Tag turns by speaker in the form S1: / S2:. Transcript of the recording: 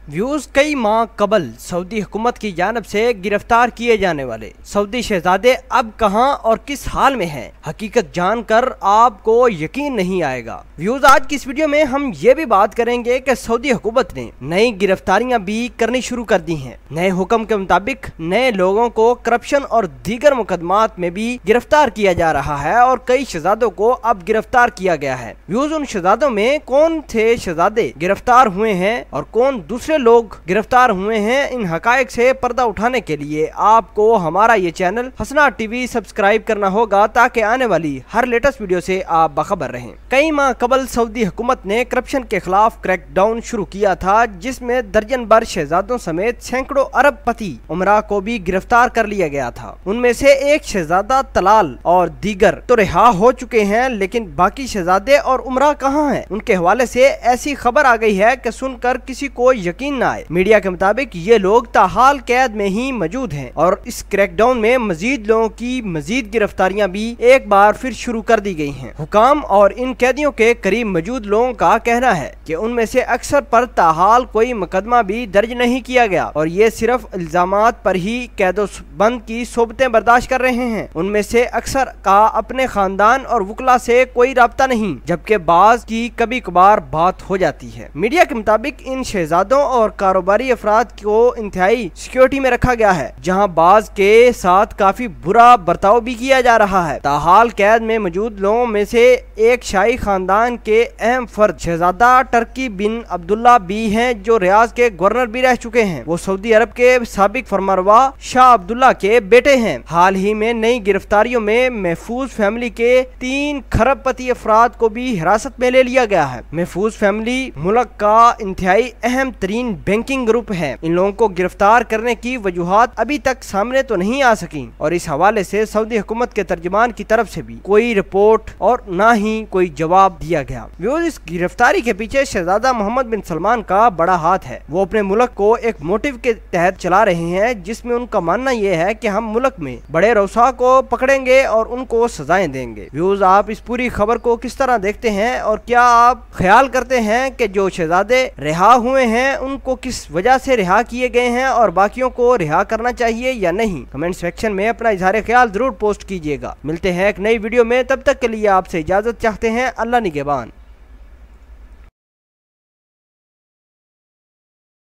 S1: Views कई माह कबल सऊदी हुकूमत की जानब से गिरफ्तार किए जाने वाले सऊदी शहजादे अब कहां और किस हाल में हैं, हकीकत जानकर आपको यकीन नहीं आएगा। व्यूज आज की इस वीडियो में हम ये भी बात करेंगे कि सऊदी हुकूमत ने नई गिरफ्तारियां भी करनी शुरू कर दी हैं। नए हुक्म के मुताबिक नए लोगों को करप्शन और दीगर मुकदमात में भी गिरफ्तार किया जा रहा है और कई शहजादों को अब गिरफ्तार किया गया है। व्यूज उन शहजादों में कौन थे शहजादे गिरफ्तार हुए हैं और कौन दूसरे लोग गिरफ्तार हुए हैं, इन हकायक से पर्दा उठाने के लिए आपको हमारा ये चैनल हसना टीवी सब्सक्राइब करना होगा ताकि आने वाली हर लेटेस्ट वीडियो से आप बाखबर रहें। कई माह कबल सऊदी हुकूमत ने करप्शन के खिलाफ क्रैकडाउन शुरू किया था, जिसमें दर्जन भर शहजादों समेत सैकड़ों अरबपति उमरा को भी गिरफ्तार कर लिया गया था। उनमें से एक शहजादा तलाल और दीगर तो रिहा हो चुके हैं, लेकिन बाकी शहजादे और उमरा कहाँ हैं? उनके हवाले से ऐसी खबर आ गई है कि सुनकर किसी को यकीन न आए। मीडिया के मुताबिक ये लोग ताहाल कैद में ही मौजूद हैं और इस क्रैकडाउन में मजीद लोगों की मजीद गिरफ्तारियां भी एक बार फिर शुरू कर दी गई हैं। हुकाम और इन कैदियों के करीब मौजूद लोगों का कहना है कि उनमें से अक्सर पर ताहाल कोई मुकदमा भी दर्ज नहीं किया गया और ये सिर्फ इल्जामात पर ही कैदोबंद की सोबतें बर्दाश्त कर रहे हैं। उनमें से अक्सर का अपने खानदान और वकला से कोई राब्ता नहीं, जबकि बाज की कभी कभार बात हो जाती है। मीडिया के मुताबिक इन शहजादों और कारोबारी अफराद को इंतहाई सिक्योरिटी में रखा गया है, जहां बाज के साथ काफी बुरा बर्ताव भी किया जा रहा है। ताहाल कैद में मौजूद लोगों में से एक शाही खानदान के अहम फर्द शहजादा टर्की बिन अब्दुल्ला भी हैं, जो रियाज के गवर्नर भी रह चुके हैं। वो सऊदी अरब के साबिक फरमानरवा शाह अब्दुल्ला के बेटे हैं। हाल ही में नई गिरफ्तारियों में महफूज फैमिली के 3 खरबपति अफराद को भी हिरासत में ले लिया गया है। महफूज फैमिली मुल्क का इंतहाई अहम तरीन बैंकिंग ग्रुप है। इन लोगों को गिरफ्तार करने की वजूहात अभी तक सामने तो नहीं आ सकी और इस हवाले से सऊदी हुकूमत के तर्जुमान की तरफ से भी कोई रिपोर्ट और ना ही कोई जवाब दिया गया। व्यूअर्स, इस गिरफ्तारी के पीछे शहजादा मोहम्मद बिन सलमान का बड़ा हाथ है। वो अपने मुल्क को एक मोटिव के तहत चला रहे हैं, जिसमें उनका मानना यह है कि हम मुल्क में बड़े रौसा को पकड़ेंगे और उनको सजाएं देंगे। व्यूअर्स, आप इस पूरी खबर को किस तरह देखते हैं और क्या आप ख्याल करते हैं कि जो शहजादे रिहा हुए हैं उनको किस वजह से रिहा किए गए हैं और बाकियों को रिहा करना चाहिए या नहीं? कमेंट सेक्शन में अपना इजहार ख्याल जरूर पोस्ट कीजिएगा। मिलते हैं एक नई वीडियो में, तब तक के लिए आपसे इजाजत चाहते हैं। अल्लाह निगहबान।